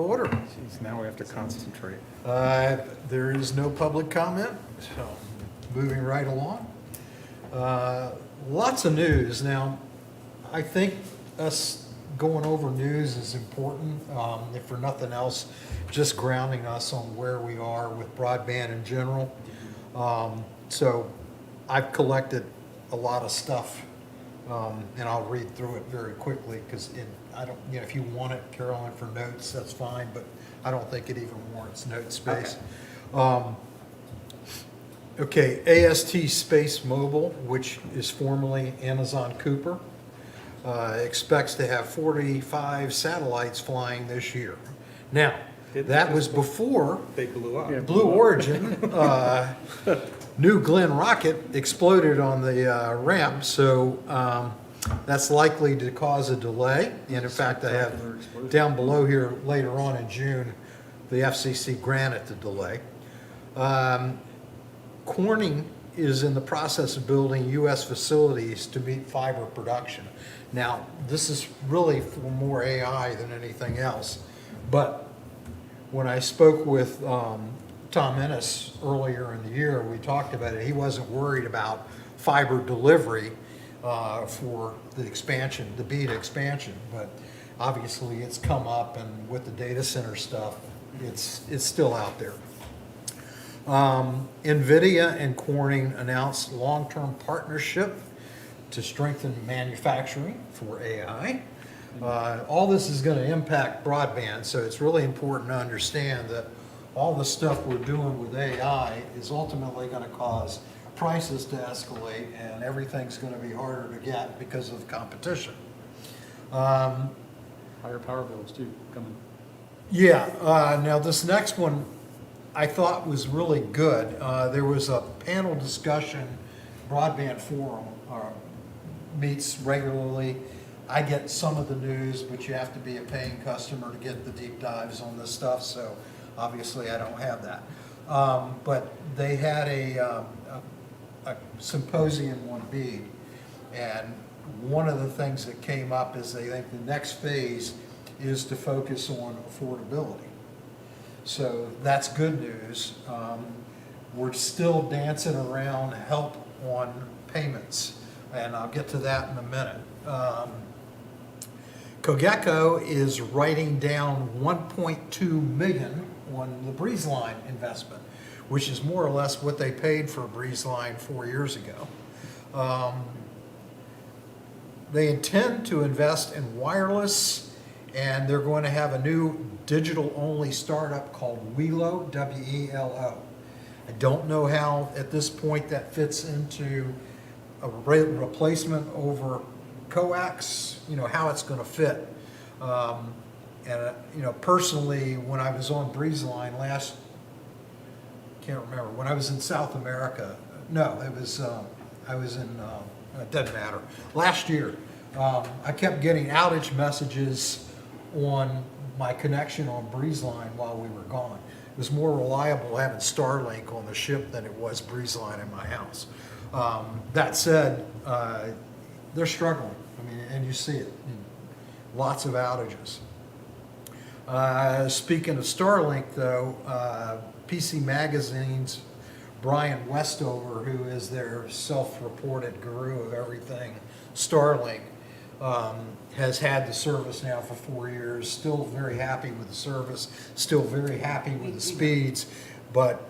Order. Jeez, now we have to concentrate. There is no public comment, so moving right along. Lots of news. Now, I think us going over news is important, if for nothing else, just grounding us on where we are with broadband in general. So I've collected a lot of stuff, and I'll read through it very quickly because I don't, if you want it, Carolyn, for notes, that's fine, but I don't think it even warrants note space. Okay, AST Space Mobile, which is formerly Amazon Cooper, expects to have 45 satellites flying this year. Now, that was before They blew up. Yeah. Blue Origin, New Glenn rocket exploded on the ramp, so that's likely to cause a delay. And in fact, I have down below here later on in June, the FCC granted the delay. Corning is in the process of building U.S. facilities to meet fiber production. Now, this is really for more AI than anything else, but when I spoke with Tom Ennis earlier in the year, we talked about it. He wasn't worried about fiber delivery for the expansion, the BEAD expansion, but obviously it's come up, and with the data center stuff, it's still out there. NVIDIA and Corning announced long-term partnership to strengthen manufacturing for AI. All this is going to impact broadband, so it's really important to understand that all the stuff we're doing with AI is ultimately going to cause prices to escalate, and everything's going to be harder to get because of competition. Higher power bills too coming. Yeah, now this next one I thought was really good. There was a panel discussion, Broadband Forum meets regularly. I get some of the news, but you have to be a paying customer to get the deep dives on this stuff, so obviously I don't have that. But they had a symposium on BEAD, and one of the things that came up is they think the next phase is to focus on affordability. So that's good news. We're still dancing around help on payments, and I'll get to that in a minute. Cogeco is writing down $1.2 million on the Breeze Line investment, which is more or less what they paid for Breeze Line 4 years ago. They intend to invest in wireless, and they're going to have a new digital-only startup called Welo, W-E-L-O. I don't know how, at this point, that fits into a replacement over coax, how it's going to fit. Personally, when I was on Breeze Line can't remember, when I was in South America, no, it was, I was in, it doesn't matter, last year, I kept getting outage messages on my connection on Breeze Line while we were gone. It was more reliable having Starlink on the ship than it was Breeze Line in my house. That said, they're struggling. I mean, and you see it. Lots of outages. Speaking of Starlink, though, PC Magazine's Brian Westover, who is their self-reported guru of everything Starlink, has had the service now for 4 years, still very happy with the service, still very happy with the speeds, but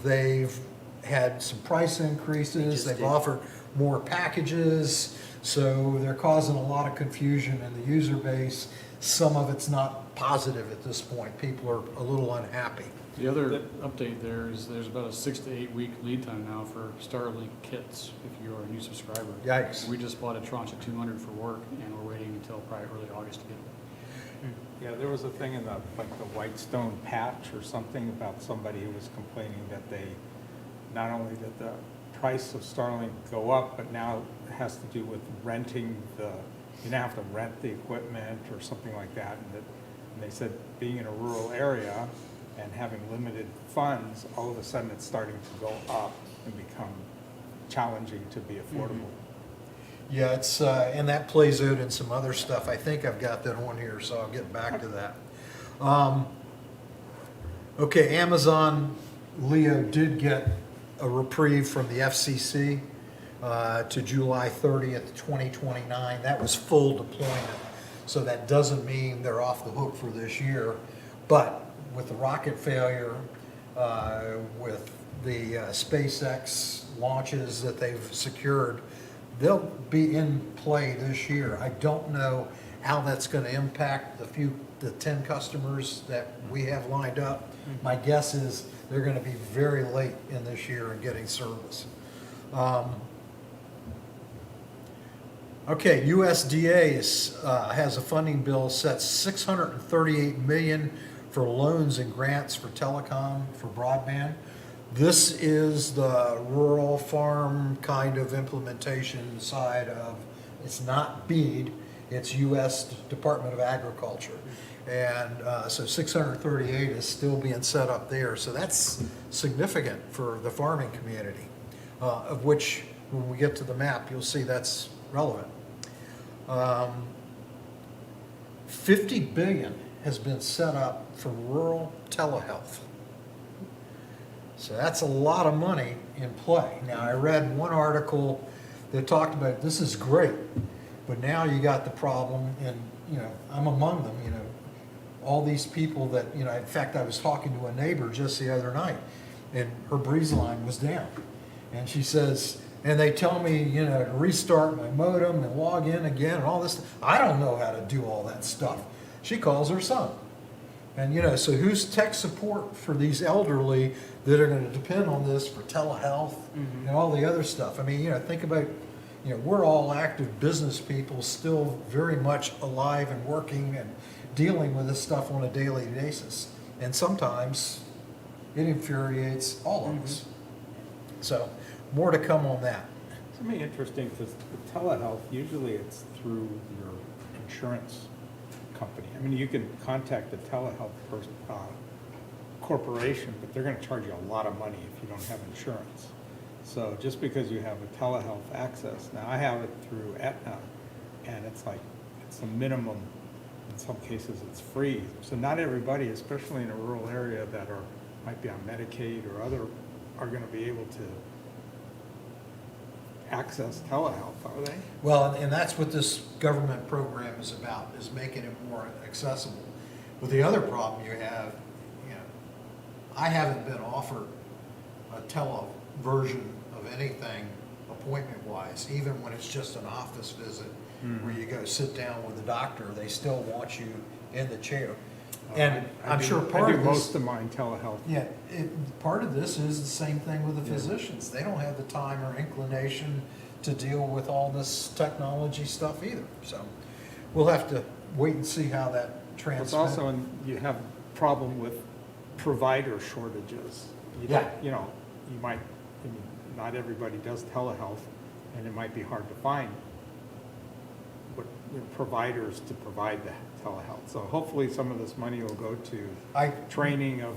they've had some price increases, they've offered more packages, so they're causing a lot of confusion in the user base. Some of it's not positive at this point. People are a little unhappy. The other update there is there's about a 6 to 8 week lead time now for Starlink kits if you're a new subscriber. Yikes. We just bought a tranche of 200 for work, and we're waiting until probably early August to get them. Yeah, there was a thing in the Whitestone patch or something about somebody who was complaining that they, not only did the price of Starlink go up, but now it has to do with renting you now have to rent the equipment or something like that. And they said being in a rural area and having limited funds, all of a sudden it's starting to go up and become challenging to be affordable. Yeah, it's and that plays out in some other stuff. I think I've got that on here, so I'll get back to that. Okay, Amazon Leo did get a reprieve from the FCC to July 30th, 2029. That was full deployment. So that doesn't mean they're off the hook for this year. But with the rocket failure, with the SpaceX launches that they've secured, they'll be in play this year. I don't know how that's going to impact the 10 customers that we have lined up. My guess is they're going to be very late in this year in getting service. Okay, USDA has a funding bill set $638 million for loans and grants for telecom, for broadband. This is the rural farm kind of implementation side of, it's not BEAD, it's U.S. Department of Agriculture. And so 638 is still being set up there. So that's significant for the farming community, of which when we get to the map, you'll see that's relevant. 50 billion has been set up for rural telehealth. So that's a lot of money in play. Now, I read one article that talked about this is great, but now you got the problem, and I'm among them. All these people that in fact, I was talking to a neighbor just the other night, and her breeze line was down, and she says, and they tell me to restart my modem and log in again and all this. I don't know how to do all that stuff. She calls her son. And so who's tech support for these elderly that are going to depend on this for telehealth and all the other stuff? I mean, think about, we're all active business people, still very much alive and working and dealing with this stuff on a daily basis. And sometimes it infuriates all of us. So more to come on that. It's going to be interesting because the telehealth, usually it's through your insurance company. I mean, you can contact the telehealth corporation, but they're going to charge you a lot of money if you don't have insurance. So just because you have a telehealth access, now I have it through Aetna, and it's a minimum. In some cases, it's free. So not everybody, especially in a rural area that might be on Medicaid or other, are going to be able to access telehealth, are they? Well, and that's what this government program is about, is making it more accessible. But the other problem you have, I haven't been offered a tele version of anything appointment-wise, even when it's just an office visit where you go sit down with the doctor, they still want you in the chair. And I'm sure part of this, most of mine telehealth. yeah, part of this is the same thing with the physicians. They don't have the time or inclination to deal with all this technology stuff either. So we'll have to wait and see how that transfers. It's also, you have a problem with provider shortages. You might, not everybody does telehealth, and it might be hard to find providers to provide the telehealth. So hopefully some of this money will go to training of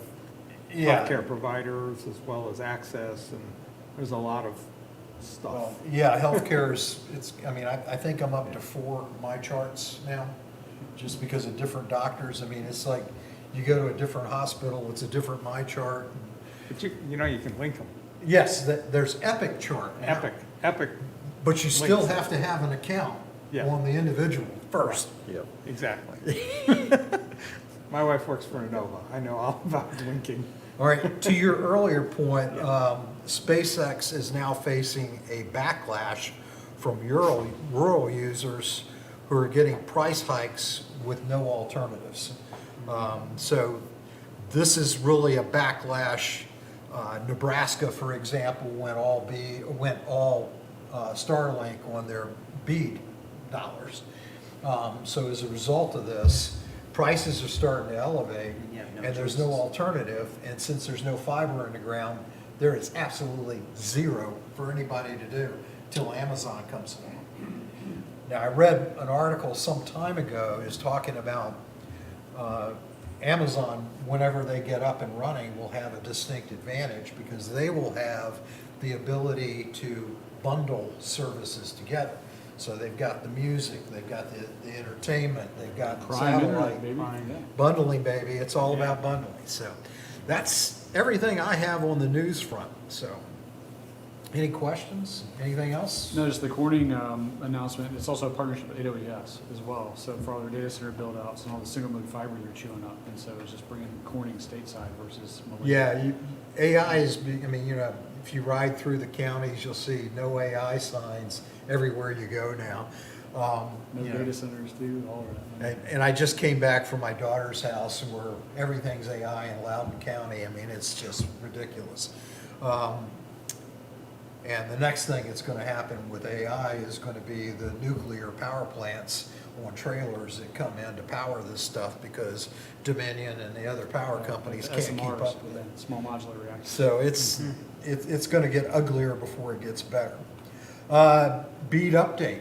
healthcare providers as well as access, and there's a lot of stuff. Well, yeah, healthcare is, I think I'm up to 4 my charts now, just because of different doctors. I mean, it's like you go to a different hospital, it's a different my chart. But you can link them. Yes, there's Epic chart now. Epic. But you still have to have an account on the individual first. Yeah, exactly. My wife works for Innova. I know all about linking. All right, to your earlier point, SpaceX is now facing a backlash from rural users who are getting price hikes with no alternatives. So this is really a backlash. Nebraska, for example, went all Starlink on their BEAD dollars. So as a result of this, prices are starting to elevate, and there's no alternative. And since there's no fiber in the ground, there is absolutely zero for anybody to do till Amazon comes along. Now, I read an article some time ago is talking about Amazon, whenever they get up and running, will have a distinct advantage because they will have the ability to bundle services together. So they've got the music, they've got the entertainment, they've got Prime internet, satellite, baby. Prime, yeah. bundling, baby. It's all Yeah. about bundling. So that's everything I have on the news front. So any questions? Anything else? No, just the Corning announcement, it's also a partnership with AWS as well. So for all their data center build outs and all the single mode fiber they're chewing up. And so it's just bringing Corning stateside versus Millennium. Yeah, AI is, I mean, if you ride through the counties, you'll see no AI signs everywhere you go now. No You know, data centers too, all of that. and I just came back from my daughter's house where everything's AI in Loudoun County. I mean, it's just ridiculous. And the next thing that's going to happen with AI is going to be the nuclear power plants on trailers that come in to power this stuff because Dominion and the other power companies can't keep SMRs up with with it. that small modular reactor. So it's going to get uglier before it gets better. Bead update.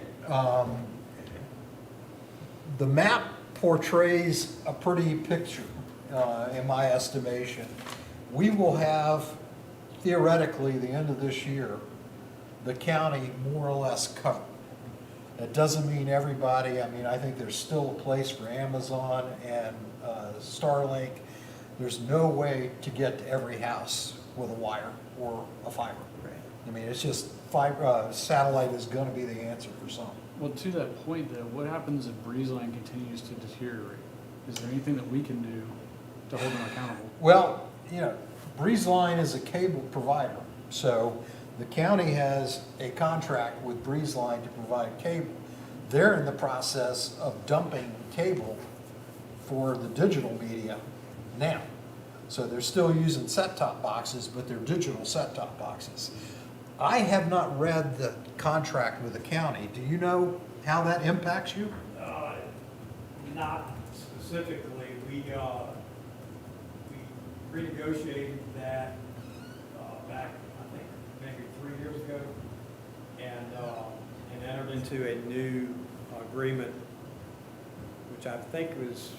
The map portrays a pretty picture, in my estimation. We will have, theoretically, the end of this year, the county more or less covered. That doesn't mean everybody, I mean, I think there's still a place for Amazon and Starlink. There's no way to get to every house with a wire or a fiber. I mean, it's just fiber, satellite is gonna be the answer for some. Well, to that point though, what happens if BreezeLine continues to deteriorate? Is there anything that we can do to hold them accountable? Well, BreezeLine is a cable provider, so the county has a contract with BreezeLine to provide cable. They're in the process of dumping cable for the digital media now. So they're still using set-top boxes, but they're digital set-top boxes. I have not read the contract with the county. Do you know how that impacts you? Not specifically. We renegotiated that back, I think, maybe 3 years ago, and entered into a new agreement, which I think was,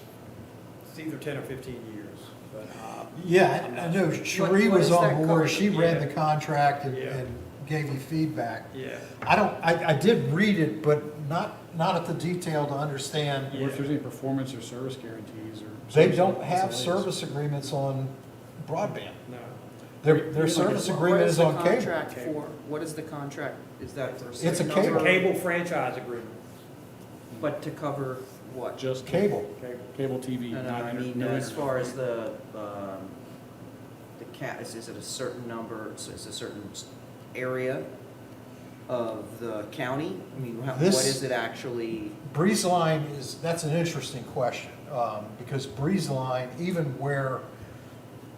it's either 10 or 15 years. But Yeah, I'm I not know sure. Cherie What was is that on board. covered? She read Yeah. the contract and Yeah. gave you feedback. Yeah. I did read it, but not at the detail to understand. Or if there's any performance or service guarantees or. They service don't have SLAs. service agreements on broadband. No. Their service agreement is on What cable. is the contract for? What is the contract? Is that for? It's a certain It's cable. a number- cable franchise agreement. But to cover what? Just Cable. cable TV. No, I no mean, internet. as far as the is it a certain number, is it a certain area of the county? I mean, what This- is it actually? BreezeLine that's an interesting question, because BreezeLine, even where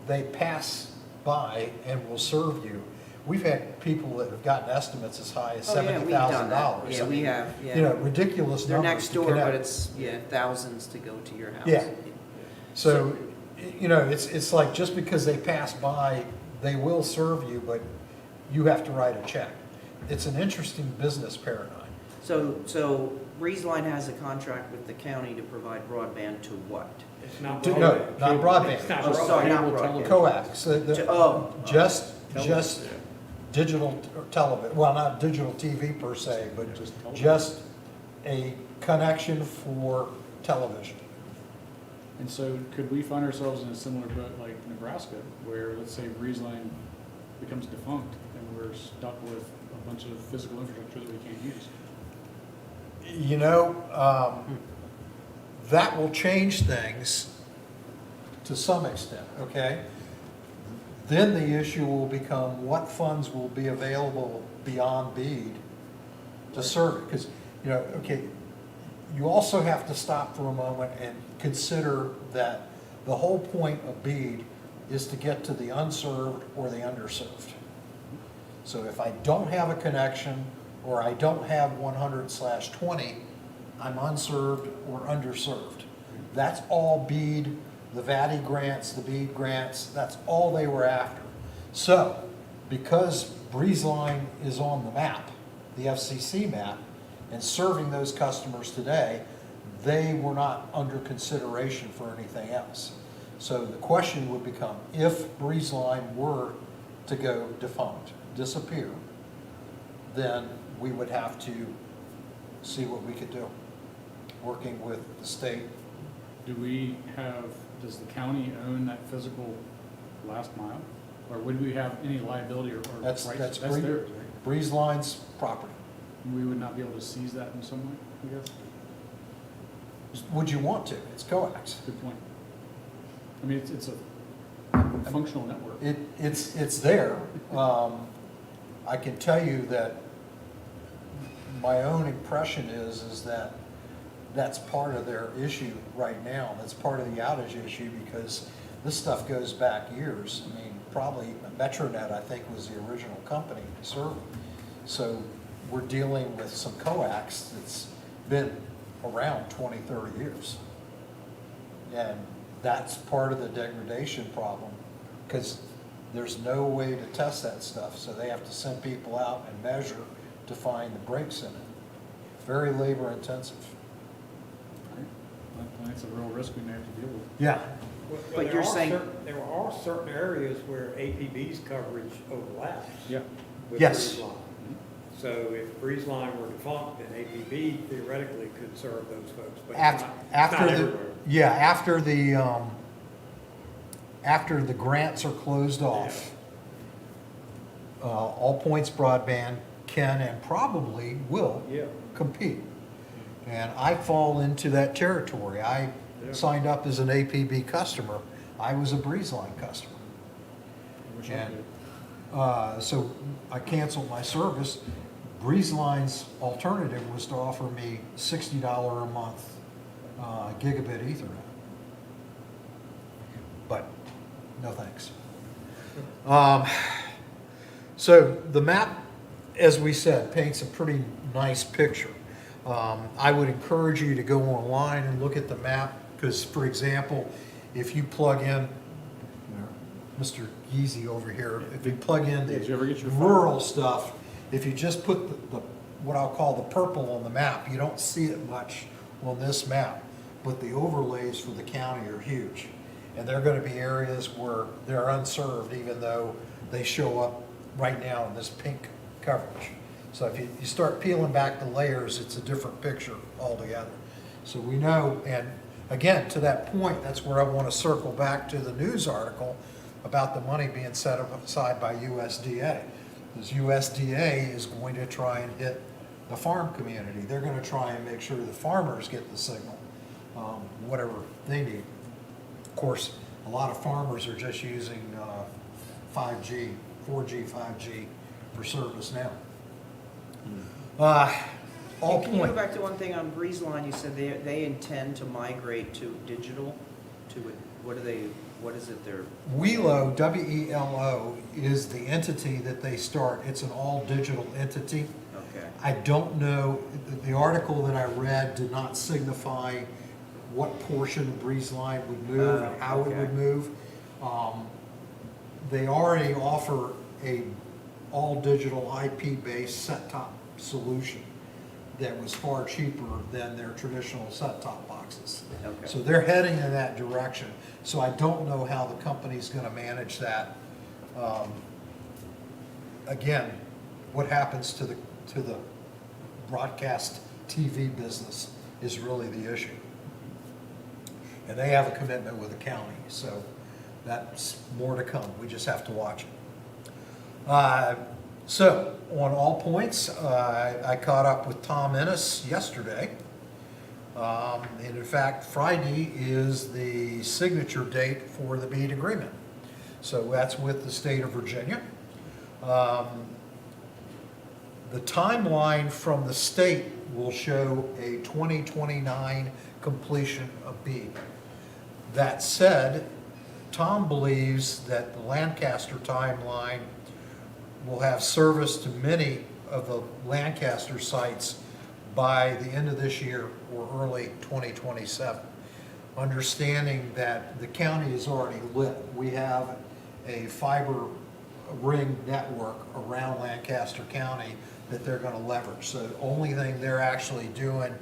they pass by and will serve you, we've had people that have gotten estimates as high as Oh, yeah, we've done that. $70,000. Yeah, we have, yeah. Ridiculous They're numbers next to door, connect. but it's, thousands to go to your house. Yeah. So, it's like just because they pass by, they will serve you, but you have to write a check. It's an interesting business paradigm. So BreezeLine has a contract with the county to provide broadband to what? It's not No, broadband. not broadband. It's not Oh, broadband. sorry, not Cable broadband. Coax. Just Television. digital television, well, not digital TV per se, but Just television. just a connection for television. And so could we find ourselves in a similar boat like Nebraska, where let's say BreezeLine becomes defunct and we're stuck with a bunch of physical infrastructure that we can't use? That will change things to some extent, okay? Then the issue will become what funds will be available beyond BEAD to serve it. Because, you also have to stop for a moment and consider that the whole point of BEAD is to get to the unserved or the underserved. So if I don't have a connection or I don't have 100/20, I'm unserved or underserved. That's all BEAD, the VATI grants, the BEAD grants, that's all they were after. So, because BreezeLine is on the map, the FCC map, and serving those customers today, they were not under consideration for anything else. So the question would become, if BreezeLine were to go defunct, disappear, then we would have to see what we could do, working with the state. Does the county own that physical last mile? Or would we have any liability or rights? That's theirs, right? Breeze Line's property. We would not be able to seize that in some way, I guess? Would you want to? It's coax. Good point. I mean, it's a functional network. It's there. I can tell you that my own impression is that that's part of their issue right now. That's part of the outage issue because this stuff goes back years. I mean, probably Metronet, I think, was the original company to serve it. So we're dealing with some coax that's been around 20, 30 years. And that's part of the degradation problem because there's no way to test that stuff. So they have to send people out and measure to find the breaks in it. Very labor intensive. That's a real risk we may have to deal with. Yeah. But you're saying- There are certain areas where APB's coverage overlaps. Yeah. With Yes. Breeze Line. So if Breeze Line were defunct, then APB theoretically could serve those folks, but it's not After the, everywhere. yeah, after the grants are closed off, All Points Broadband can and probably will Yeah. compete. And I fall into that territory. I Yeah. signed up as an APB customer. I was a Breeze Line customer. I wish I And could. so I canceled my service. Breeze Line's alternative was to offer me $60 a month gigabit Ethernet. But no thanks. So the map, as we said, paints a pretty nice picture. I would encourage you to go online and look at the map because, for example, if you plug in, Mr. Yeezy over here, if you plug in Did you ever get the your phone? rural stuff, if you just put the what I'll call the purple on the map, you don't see it much on this map, but the overlays for the county are huge. And they're going to be areas where they're unserved, even though they show up right now in this pink coverage. So if you start peeling back the layers, it's a different picture altogether. So we know, and again, to that point, that's where I want to circle back to the news article about the money being set aside by USDA. Because USDA is going to try and hit the farm community. They're going to try and make sure the farmers get the signal, whatever they need. Of course, a lot of farmers are just using 5G, 4G, 5G for service now. All Can you go point. back to one thing on Breeze Line? You said they intend to migrate to digital, what is it they're? WELO, W-E-L-O, is the entity that they start. It's an all-digital entity. Okay. I don't know, the article that I read did not signify what portion of Breeze Line would move and how it okay. would move. They already offer a all-digital IP-based set-top solution that was far cheaper than their traditional set-top boxes. Okay. So they're heading in that direction. So I don't know how the company's gonna manage that. Again, what happens to the broadcast TV business is really the issue. And they have a commitment with the county, so that's more to come. We just have to watch it. So, on All Points, I caught up with Tom Ennis yesterday. And in fact, Friday is the signature date for the BEAD agreement. So that's with the state of Virginia. The timeline from the state will show a 2029 completion of BEAD. That said, Tom believes that the Lancaster timeline will have service to many of the Lancaster sites by the end of this year or early 2027. Understanding that the county is already lit. We have a fiber ring network around Lancaster County that they're going to leverage. So the only thing they're actually doing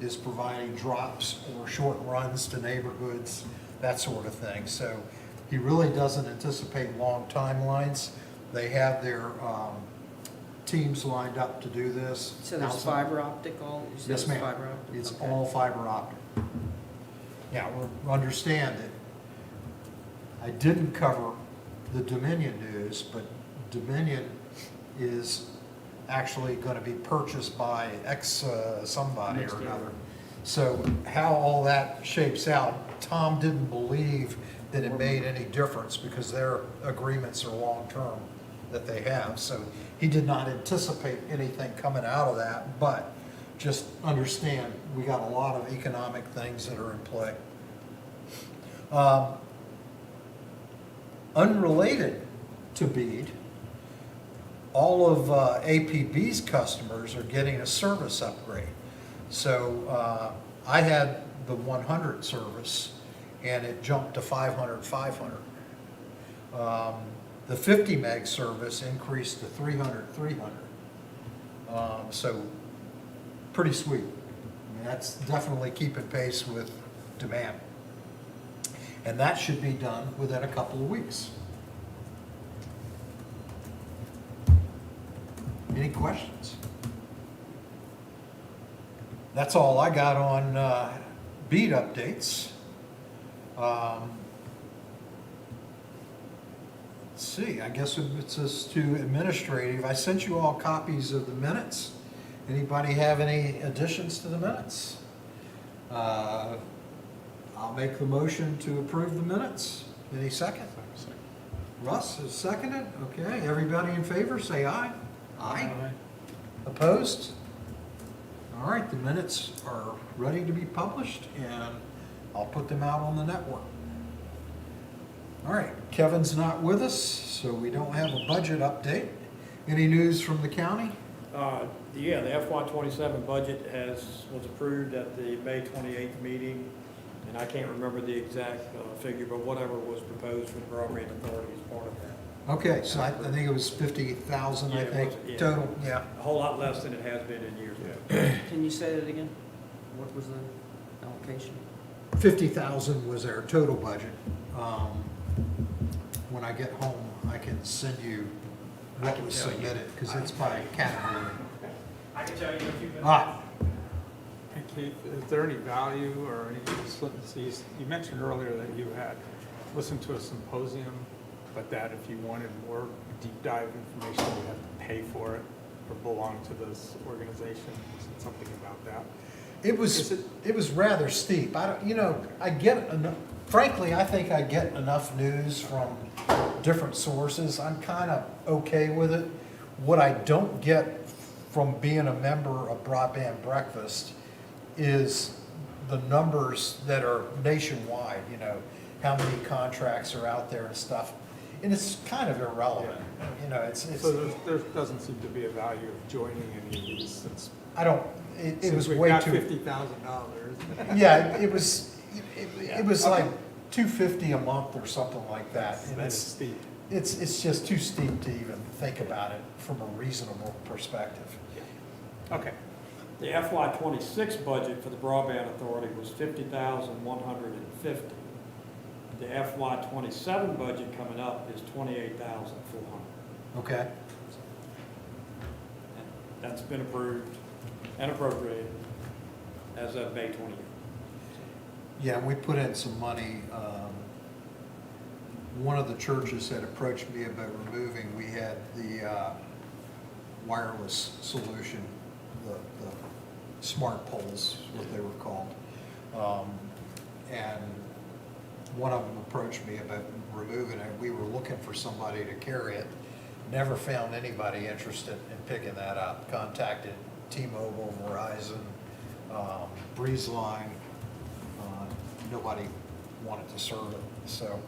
is providing drops or short runs to neighborhoods, that sort of thing. So he really doesn't anticipate long timelines. They have their teams lined up to do this. So there's outside. fiber optic all? You said Yes, it's ma'am. fiber optic? It's Okay. all fiber optic. Now, understand that I didn't cover the Dominion news, but Dominion is actually gonna be purchased by somebody Next or year. another. So how all that shapes out, Tom didn't believe that it made any difference because their agreements are long-term that they have. So he did not anticipate anything coming out of that, but just understand, we got a lot of economic things that are in play. Unrelated to BEAD, all of APB's customers are getting a service upgrade. So I had the 100 service and it jumped to 500. The 50 meg service increased to 300. So pretty sweet. I mean, that's definitely keeping pace with demand. And that should be done within a couple of weeks. Any questions? That's all I got on BEAD updates. Let's see, I guess it's just to administrative. I sent you all copies of the minutes. Anybody have any additions to the minutes? I'll make the motion to approve the minutes. Any second? Russ is seconded. Okay, everybody in favor, say aye. Aye. Opposed? All right, the minutes are ready to be published and I'll put them out on the network. All right, Kevin's not with us, so we don't have a budget update. Any news from the county? Yeah, the FY '27 budget was approved at the May 28th meeting, and I can't remember the exact figure, but whatever was proposed for the Broadband Authority is part of that. Okay, so I think it was 50,000, Yeah, I it think, was, yeah. total, yeah. A whole lot less than it has been in years ago. Can you say that again? What was the allocation? 50,000 was our total budget. When I get home, I can send you what was submitted, because it's by category. I can tell you in a few minutes. Ah, And Keith, is there any value or any consistencies? You mentioned earlier that you had listened to a symposium, but that if you wanted more deep dive information, you have to pay for it or belong to this organization. Is it something about that? it Is was rather steep. I don't, I get enough, frankly, I think I get enough news from different sources. I'm kind of okay with it. What I don't get from being a member of Broadband Breakfast is the numbers that are nationwide, how many contracts are out there and stuff. And it's kind of irrelevant, it's, So there doesn't seem to be a value of joining any of these since. I don't, it was way Since too. we've got $50,000. Yeah, it was like $250 a month or something like that. And That's it's, steep. it's just too steep to even think about it from a reasonable perspective. Okay. The FY '26 budget for the Broadband Authority was $50,150. The FY '27 budget coming up is $28,400. Okay, That's been approved and appropriated as of May 20th. yeah, we put in some money. One of the churches had approached me about removing, we had the wireless solution, the smart poles, what they were called. And one of them approached me about removing it. We were looking for somebody to carry it. Never found anybody interested in picking that up. Contacted T-Mobile, Verizon, BreezeLine. Nobody wanted to serve it. So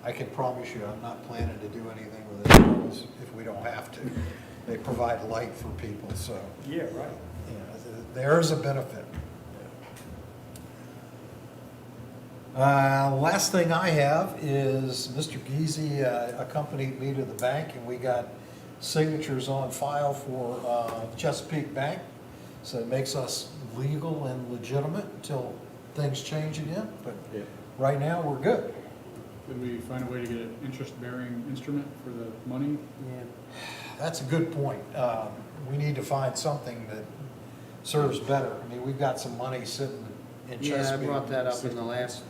I can promise you I'm not planning to do anything with it if we don't have to. They provide light for people, so Yeah, right. there's a benefit. Last thing I have is Mr. Geezy accompanied me to the bank, and we got signatures on file for Chesapeake Bank. So it makes us legal and legitimate until things change again, but right now we're good. Could we find a way to get an interest-bearing instrument for the money? Yeah. That's a good point. We need to find something that serves better. I mean, we've got some money sitting in Yeah, I Chesapeake. brought that up in the last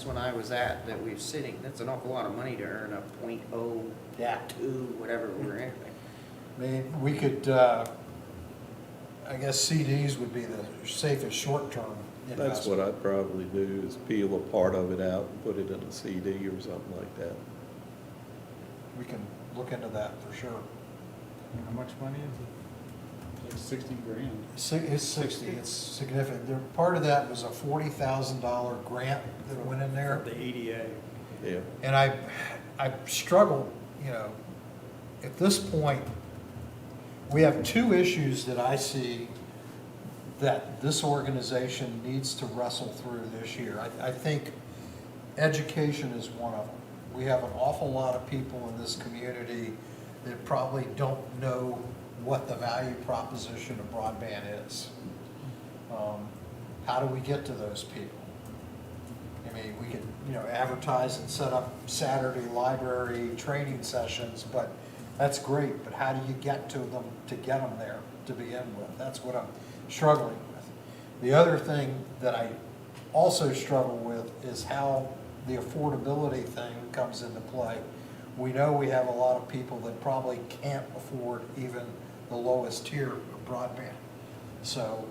one I was at, that we're sitting, that's an awful lot of money to earn a .02, Yeah. whatever we're at. I mean, we could, I guess CDs would be the safest short-term investment. That's what I'd probably do, is peel a part of it out and put it in a CD or something like that. We can look into that for sure. How much money is it? Like 60 grand. It's 60, it's significant. Part of that was a $40,000 grant that went in there. The EDA. Yeah. And I struggle, you know, at this point, we have two issues that I see that this organization needs to wrestle through this year. I think education is one of them. We have an awful lot of people in this community that probably don't know what the value proposition of broadband is. How do we get to those people? I mean, we could, you know, advertise and set up Saturday library training sessions, but that's great, but how do you get to them to get them there to begin with? That's what I'm struggling with. The other thing that I also struggle with is how the affordability thing comes into play. We know we have a lot of people that probably can't afford even the lowest tier of broadband. So,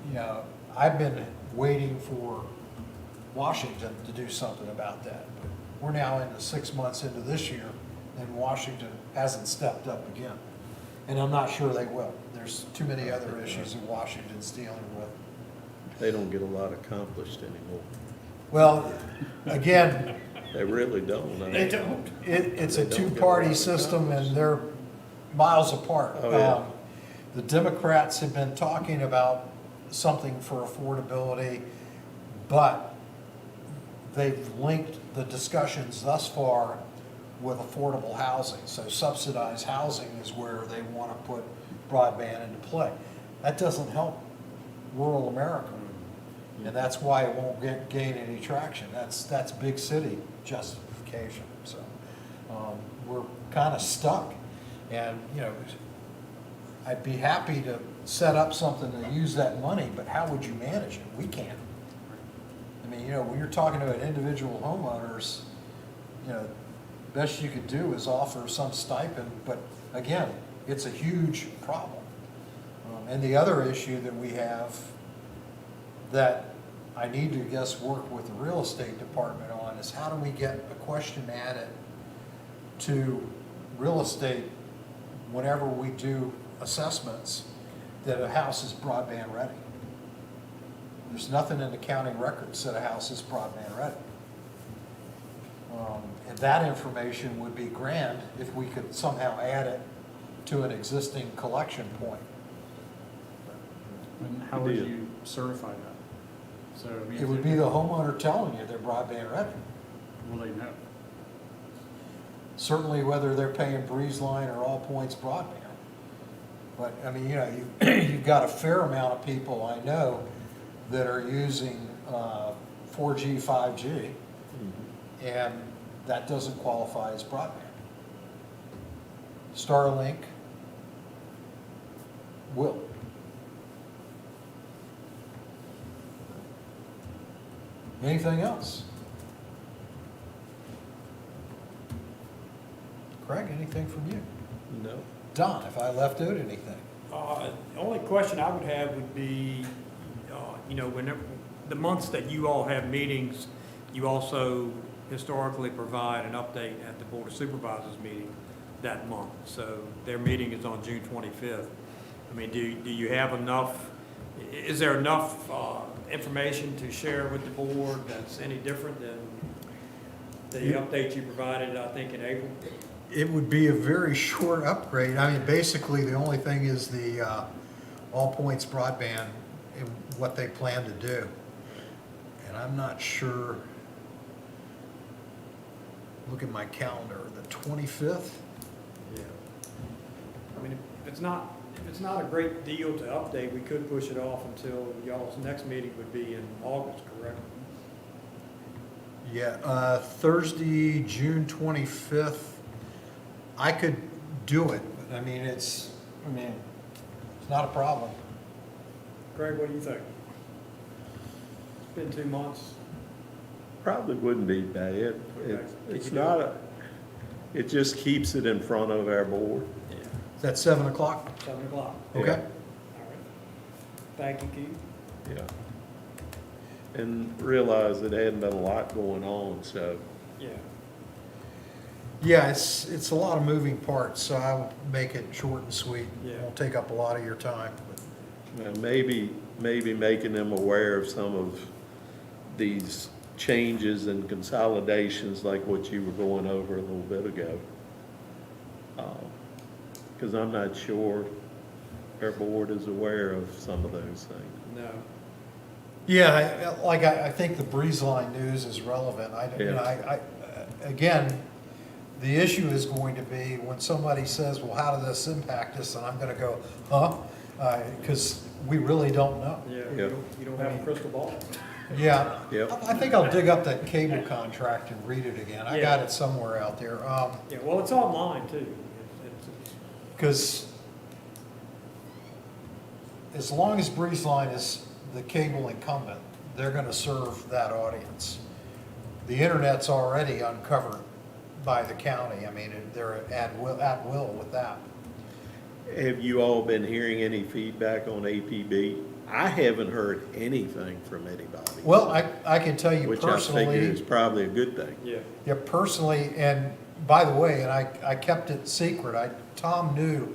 you know, I've been waiting for Washington to do something about that. We're now into 6 months into this year, and Washington hasn't stepped up again. And I'm not sure they will. There's too many other issues that Washington's dealing with. They don't get a lot accomplished anymore. Well, again, They really don't. I mean, They don't. it's a They don't get a two-party lot system, and they're miles apart. Oh, yeah. The Democrats have been talking about something for affordability, but they've linked the discussions thus far with affordable housing. So subsidized housing is where they want to put broadband into play. That doesn't help rural America. And that's why it won't gain any traction. That's big city justification. So we're kind of stuck. And, you know, I'd be happy to set up something to use that money, but how would you manage it? We can't. I mean, you know, when you're talking to an individual homeowners, you know, best you could do is offer some stipend, but again, it's a huge problem. And the other issue that we have that I need to, I guess, work with the real estate department on is how do we get a question added to real estate whenever we do assessments that a house is broadband ready. There's nothing in the county records that a house is broadband ready. And that information would be grand if we could somehow add it to an existing collection point. And how would Good deal. you certify that? So, I mean, It would be the homeowner telling you they're broadband ready. will they know? Certainly whether they're paying Breeze Line or All Points Broadband. But, I mean, you know, you've got a fair amount of people I know that are using 4G, 5G, and that doesn't qualify as broadband. Starlink will. Anything else? Craig, anything from you? no. Don, if I left out anything? The only question I would have would be, you know, whenever, the months that you all have meetings, you also historically provide an update at the Board of Supervisors meeting that month. So their meeting is on June 25th. I mean, do you have enough, is there enough information to share with the board that's any different than the update you provided, I think, in April? It would be a very short upgrade. I mean, basically, the only thing is the All Points Broadband and what they plan to do. And I'm not sure, look at my calendar, the 25th? Yeah. I mean, if it's not a great deal to update, we could push it off until y'all's next meeting would be in August, correct? Yeah, Thursday, June 25th, I could do it, but I mean, it's not a problem. Greg, what do you think? It's been 2 months. Probably wouldn't be bad. Okay. It's Could you do not it? it just keeps it in front of our board. Yeah. Is that 7 o'clock? 7 o'clock. Okay. All right. Thank you, Keith. Yeah. And realize it hadn't been a lot going on, so, Yeah. Yeah, it's a lot of moving parts, so I'll make it short and sweet. Yeah. Won't take up a lot of your time. maybe making them aware of some of these changes and consolidations like what you were going over a little bit ago. Because I'm not sure our board is aware of some of those things. No. Yeah, I think the Breeze Line news is relevant. Again, the issue is going to be when somebody says, well, how does this impact us? And I'm gonna go, huh? Because we really don't know. Yeah, Yeah. you don't have a crystal ball. Yeah, Yep. I think I'll dig up that cable contract and read it again. I got Yeah. it somewhere out there. Yeah, well, it's online too. It's- Because as long as Breeze Line is the cable incumbent, they're gonna serve that audience. The internet's already uncovered by the county. I mean, they're at will with that. Have you all been hearing any feedback on APB? I haven't heard anything from anybody. Well, I can tell you Which I figure is personally, probably a good thing. Yeah. yeah, personally, and by the way, and I kept it secret. Tom knew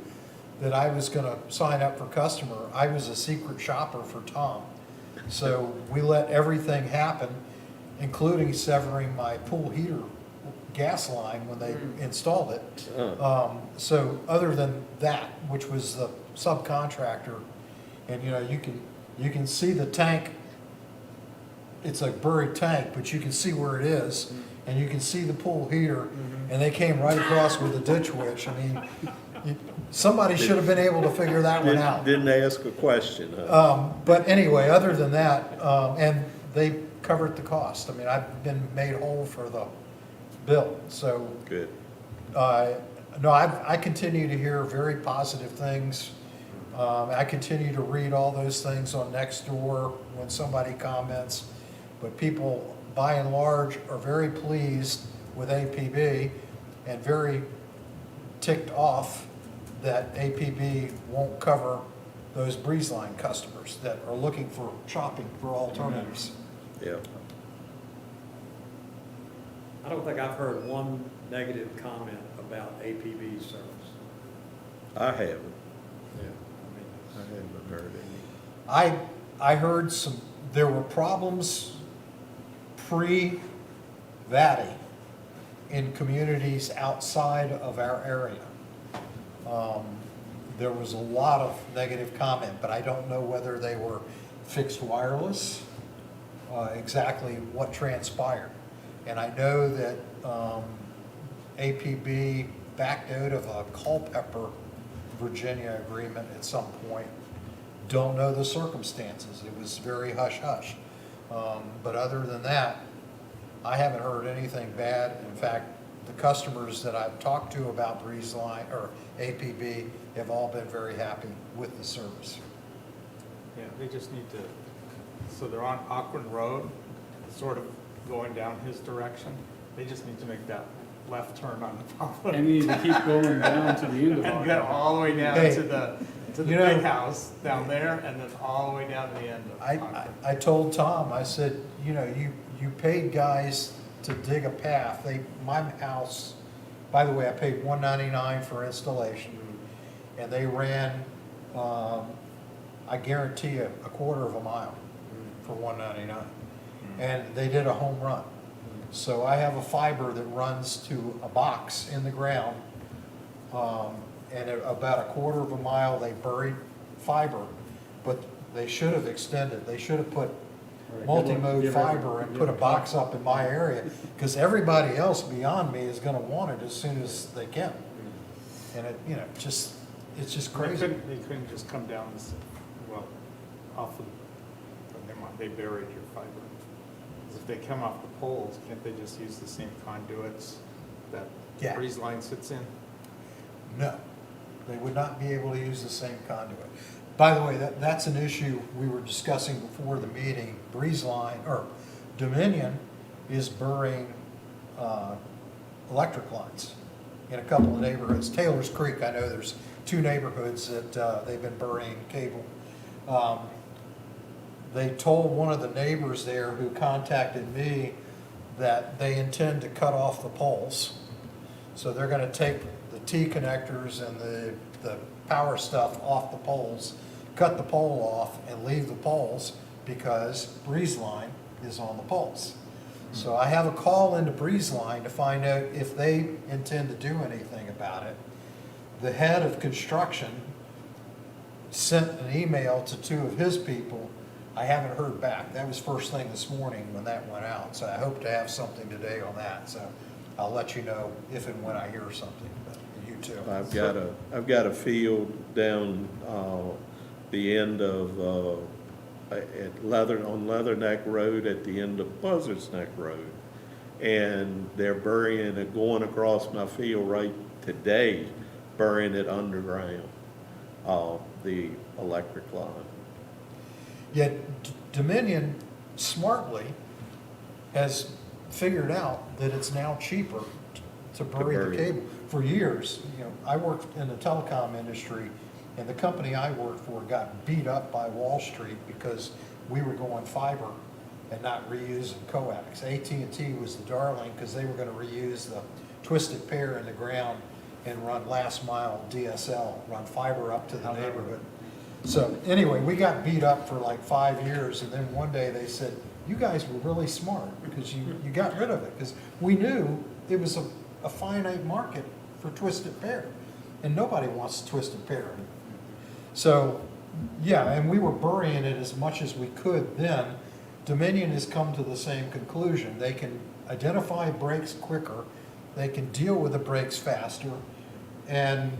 that I was gonna sign up for customer. I was a secret shopper for Tom. So we let everything happen, including severing my pool heater gas line when they installed it. So other than that, which was the subcontractor, and you can see the tank, it's a buried tank, but you can see where it is, and you can see the pool heater, and they came right across with a ditch witch. I mean, somebody should have been able to figure that one out. Didn't ask a question, huh? But anyway, other than that, and they covered the cost. I mean, I've been made whole for the bill, so. Good. No, I continue to hear very positive things. I continue to read all those things on Nextdoor when somebody comments. But people, by and large, are very pleased with APB and very ticked off that APB won't cover those Breeze Line customers that are looking for shopping for alternatives. Yeah. I don't think I've heard one negative comment about APB's service. I haven't. Yeah. I haven't heard any. I heard there were problems pre-Vati in communities outside of our area. There was a lot of negative comment, but I don't know whether they were fixed wireless, exactly what transpired. And I know that APB backed out of a Culpeper, Virginia agreement at some point. Don't know the circumstances. It was very hush-hush. But other than that, I haven't heard anything bad. In fact, the customers that I've talked to about Breeze Line or APB have all been very happy with the service. Yeah, they just need to, so they're on Aquin Road, sort of going down his direction. They just need to make that left turn on the public. And you need to keep going down to the end of And go our. all the way down Hey, to the you know- big house down there, and then all the way down to the end of Aquin. I told Tom, I said, you paid guys to dig a path. My house, by the way, I paid $199 for installation, and they ran, I guarantee you, a quarter of a mile for $199. And they did a home run. So I have a fiber that runs to a box in the ground, and at about a quarter of a mile, they buried fiber, but they should have extended. They should have put multi-mode fiber and put a box up in my area, because everybody else beyond me is gonna want it as soon as they can. And it's just They crazy. couldn't just come down and, off of, never mind, they buried your fiber. 'Cause if they come off the poles, can't they just use the same conduits that the Yeah. breeze line sits in? No, they would not be able to use the same conduit. By the way, that's an issue we were discussing before the meeting. Breeze Line, or Dominion is burying electric lines in a couple of neighborhoods. Taylor's Creek, I know there's 2 neighborhoods that they've been burying cable. They told one of the neighbors there who contacted me that they intend to cut off the poles. So they're gonna take the T connectors and the power stuff off the poles, cut the pole off and leave the poles because Breeze Line is on the poles. So I have a call into Breeze Line to find out if they intend to do anything about it. The head of construction sent an email to 2 of his people. I haven't heard back. That was first thing this morning when that went out. So I hope to have something today on that. So I'll let you know if and when I hear something, but you too. I've got a field down, the end of, on Leatherneck Road at the end of Buzzards Neck Road. And they're burying it, going across my field right today, burying it underground, the electric line. Yet Dominion smartly has figured out that it's now cheaper to bury the bury it. cable. For years, I worked in the telecom industry, and the company I worked for got beat up by Wall Street because we were going fiber and not reusing coax. AT&T was the darling because they were going to reuse the twisted pair in the ground and run last mile DSL, run fiber up to the neighborhood. So anyway, we got beat up for like 5 years, and then one day they said, you guys were really smart because you got rid of it, because we knew it was a finite market for twisted pair, and nobody wants twisted pair anymore. So, yeah, and we were burying it as much as we could then. Dominion has come to the same conclusion. They can identify breaks quicker, they can deal with the breaks faster, and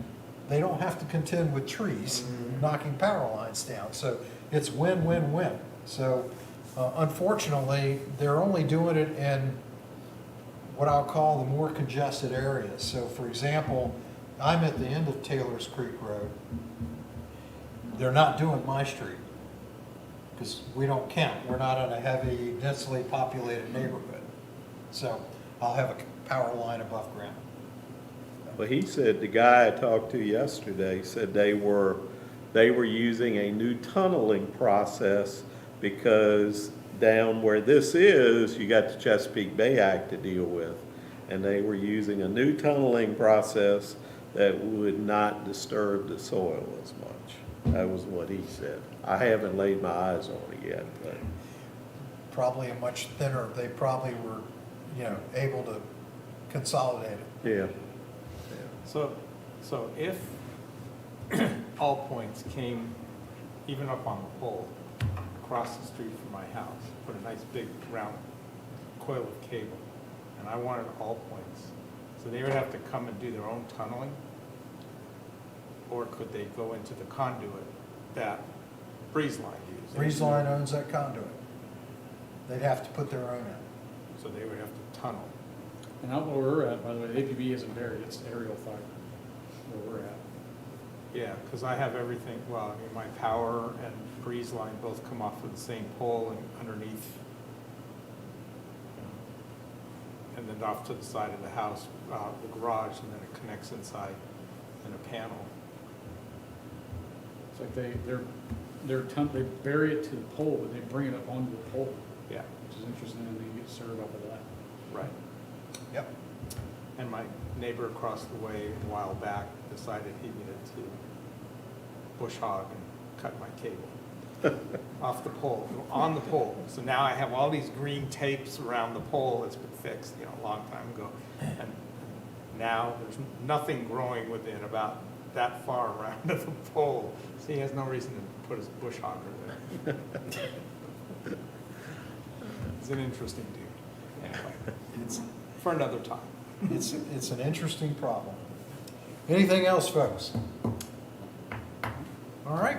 they don't have to contend with trees knocking power lines down. So it's win-win-win. So unfortunately, they're only doing it in what I'll call the more congested areas. So for example, I'm at the end of Taylor's Creek Road. They're not doing my street because we don't count. We're not in a heavy, densely populated neighborhood. So I'll have a power line above ground. But he said, the guy I talked to yesterday said they were using a new tunneling process because down where this is, you got the Chesapeake Bay Act to deal with. And they were using a new tunneling process that would not disturb the soil as much. That was what he said. I haven't laid my eyes on it yet, but. Probably a much thinner, they probably were, able to consolidate it. Yeah. So if all points came even up on the pole, across the street from my house, put a nice big round coil of cable, and I wanted all points, so they would have to come and do their own tunneling? Or could they go into the conduit that Breeze Line used? Breeze Line owns that conduit. They'd have to put their own in. So they would have to tunnel. And out where we're at, by the way, the APB isn't buried, it's aerial fiber where we're at. Yeah, because I have everything, well, I mean, my power and Breeze Line both come off of the same pole and underneath. And then off to the side of the house, the garage, and then it connects inside in a panel. It's like they bury it to the pole, but they bring it up onto the pole, Yeah, which is interesting, and they get served off of that. right. Yep. And my neighbor across the way a while back decided he needed to bush hog and cut my cable off the pole, on the pole. So now I have all these green tapes around the pole that's been fixed, a long time ago. And now there's nothing growing within about that far around the pole. So he has no reason to put his bush hogger there. He's an interesting dude. Anyway, it's for another time. It's an interesting problem. Anything else, folks? All right.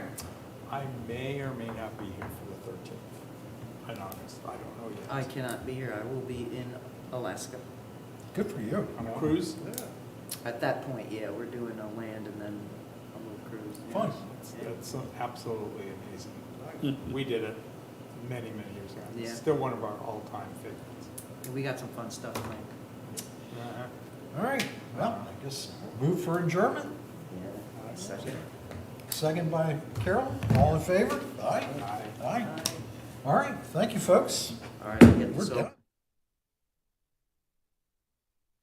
I may or may not be here for the 13th. in August, I don't know yet. I cannot be here. I will be in Alaska. Good for you. On a cruise? At that point, yeah, we're doing a land and then a little cruise. Fun. It's absolutely amazing. We did it many, many years ago. Yeah. It's still one of our all-time favorites. And we got some fun stuff planned. All right, well, I guess move for adjournment. Yeah. Second. Second by Carol. All in favor? Aye. Aye. Aye. All right, thank you, folks. All right, I'll get We're this done. over.